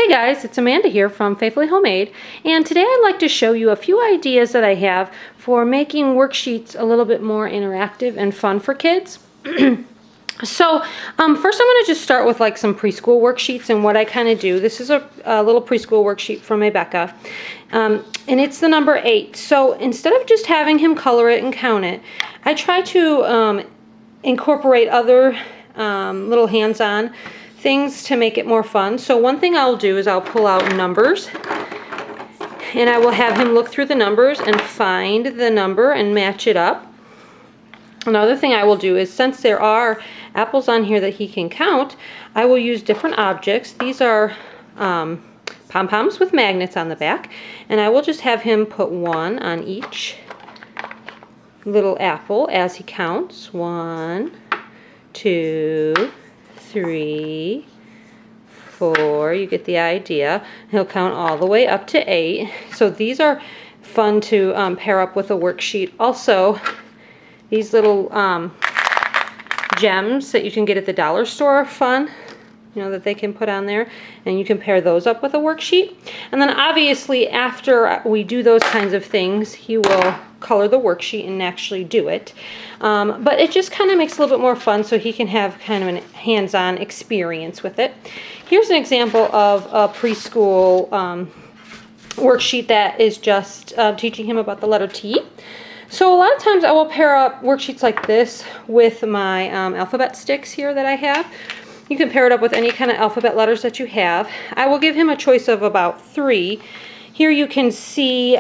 Hey guys, it's Amanda here from Faithfully Homemade, and today I'd like to show you a few ideas that I have for making worksheets a little bit more interactive and fun for kids. So first I'm going to just start with like some preschool worksheets and what I kind of do. This is a little preschool worksheet from Rebecca, and it's the number 8. So instead of just having him color it and count it, I try to incorporate other little hands-on things to make it more fun. So one thing I'll do is I'll pull out numbers, and I will have him look through the numbers and find the number and match it up. Another thing I will do is, since there are apples on here that he can count, I will use different objects. These are pom-poms with magnets on the back, and I will just have him put one on each little apple as he counts. 1, 2, 3, 4, you get the idea. He'll count all the way up to 8. So these are fun to pair up with a worksheet. Also, these little gems that you can get at the dollar store are fun, you know, that they can put on there, and you can pair those up with a worksheet. And then obviously after we do those kinds of things, he will color the worksheet and actually do it. But it just kind of makes it a little bit more fun so he can have kind of a hands-on experience with it. Here's an example of a preschool worksheet that is just teaching him about the letter T. So a lot of times I will pair up worksheets like this with my alphabet sticks here that I have. You can pair it up with any kind of alphabet letters that you have. I will give him a choice of about 3. Here you can see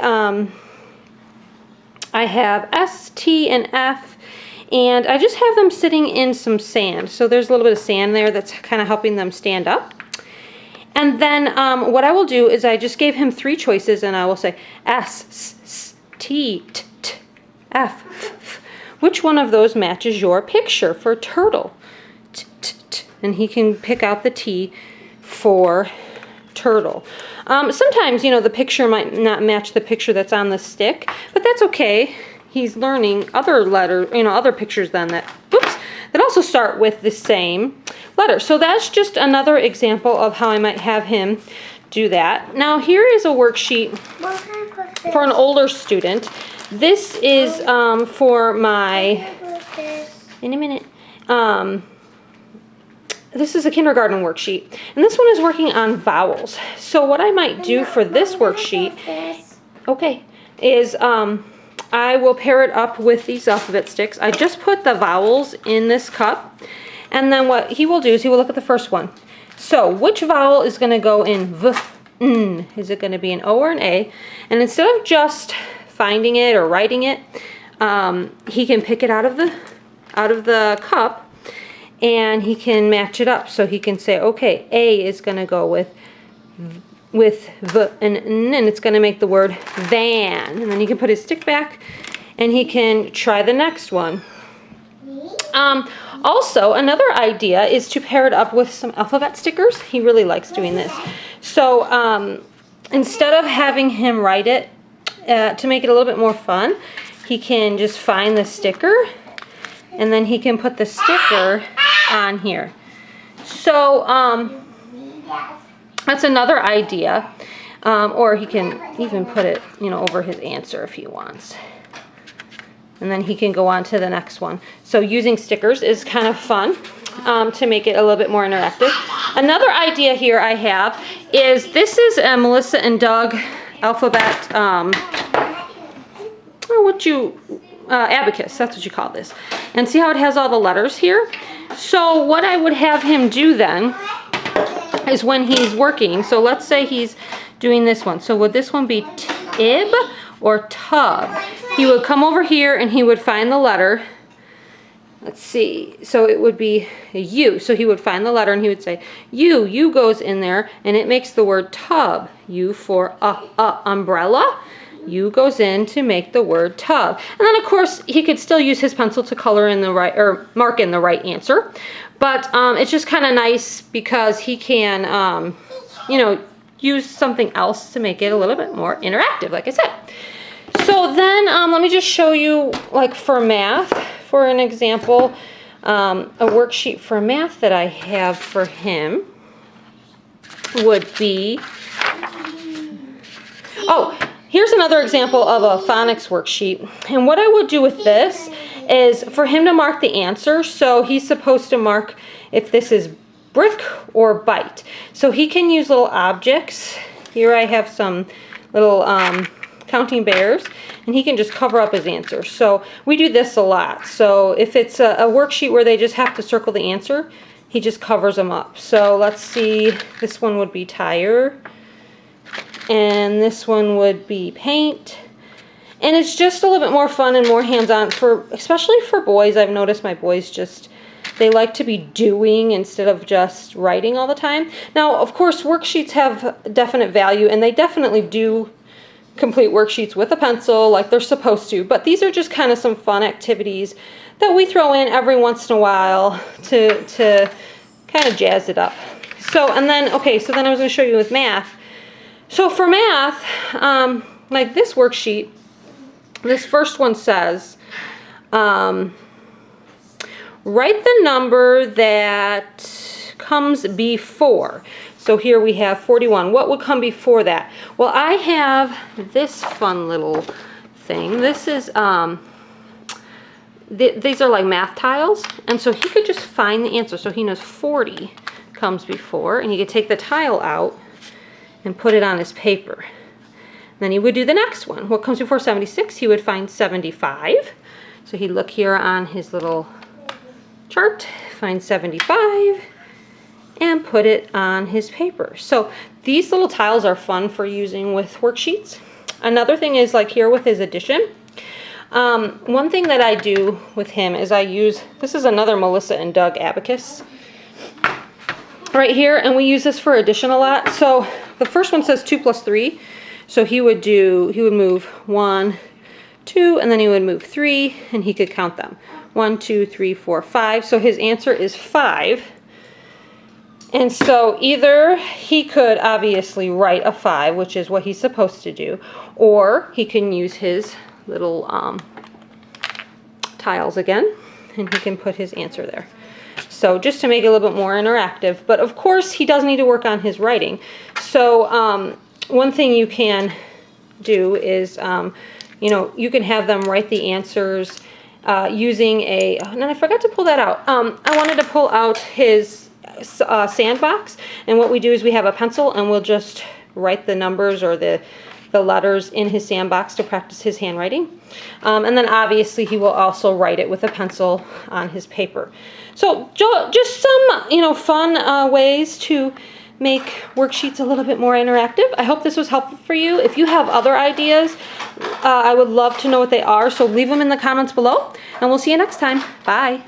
I have S, T, and F, and I just have them sitting in some sand. So there's a little bit of sand there that's kind of helping them stand up. And then what I will do is I just gave him 3 choices, and I will say S, S, S, T, T, T, F, F, F. Which one of those matches your picture for turtle? T, T, T. And he can pick out the T for turtle. Sometimes, you know, the picture might not match the picture that's on the stick, but that's okay. He's learning other letters, you know, other pictures then that, oops, that also start with the same letter. So that's just another example of how I might have him do that. Now here is a worksheet for an older student. This is for my, in a minute, this is a kindergarten worksheet, and this one is working on vowels. So what I might do for this worksheet, okay, is I will pair it up with these alphabet sticks. I just put the vowels in this cup, and then what he will do is he will look at the first one. So which vowel is going to go in V, N? Is it going to be an O or an A? And instead of just finding it or writing it, he can pick it out of the cup, and he can match it up. So he can say, okay, A is going to go with V and N, and it's going to make the word van. And then he can put his stick back, and he can try the next one. Also, another idea is to pair it up with some alphabet stickers. He really likes doing this. So instead of having him write it, to make it a little bit more fun, he can just find the sticker, and then he can put the sticker on here. So that's another idea. Or he can even put it, you know, over his answer if he wants. And then he can go on to the next one. So using stickers is kind of fun to make it a little bit more interactive. Another idea here I have is, this is a Melissa and Doug alphabet, abacus, that's what you call this. And see how it has all the letters here? So what I would have him do then is, when he's working, so let's say he's doing this one. So would this one be tib or tub? He would come over here and he would find the letter. Let's see, so it would be a U. So he would find the letter and he would say U. U goes in there, and it makes the word tub. U for umbrella. U goes in to make the word tub. And then of course he could still use his pencil to color in the right, or mark in the right answer. But it's just kind of nice because he can, you know, use something else to make it a little bit more interactive, like I said. So then let me just show you, like for math, for an example, a worksheet for math that I have for him. would be, oh, here's another example of a phonics worksheet. And what I would do with this is for him to mark the answer. So he's supposed to mark if this is brick or bite. So he can use little objects. Here I have some little counting bears, and he can just cover up his answer. So we do this a lot. So if it's a worksheet where they just have to circle the answer, he just covers them up. So let's see, this one would be tire, and this one would be paint. And it's just a little bit more fun and more hands-on, especially for boys. I've noticed my boys they like to be doing instead of just writing all the time. Now, of course, worksheets have definite value, and they definitely do complete worksheets with a pencil like they're supposed to. But these are just kind of some fun activities that we throw in every once in a while to kind of jazz it up. So, and then, okay, so then I was going to show you with math. So for math, like this worksheet, this first one says, write the number that comes before. So here we have 41. What would come before that? Well, I have this fun little thing. This is, these are like math tiles. And so he could just find the answer. So he knows 40 comes before, and he could take the tile out and put it on his paper. Then he would do the next one. What comes before 76? He would find 75. So he'd look here on his little chart, find 75, and put it on his paper. So these little tiles are fun for using with worksheets. Another thing is like here with his addition. One thing that I do with him is this is another Melissa and Doug abacus right here, and we use this for addition a lot. So the first one says 2 plus 3. So he would move 1, 2, and then he would move 3, and he could count them. 1, 2, 3, 4, 5. So his answer is 5. And so either he could obviously write a 5, which is what he's supposed to do, or he can use his little tiles again, and he can put his answer there. So just to make it a little bit more interactive. But of course, he does need to work on his writing. So one thing you can do is, you can have them write the answers using and I forgot to pull that out. I wanted to pull out his sandbox, and what we do is we have a pencil, and we'll just write the numbers or the letters in his sandbox to practice his handwriting. And then obviously he will also write it with a pencil on his paper. So just some, fun ways to make worksheets a little bit more interactive. I hope this was helpful for you. If you have other ideas, I would love to know what they are. So leave them in the comments below, and we'll see you next time. Bye.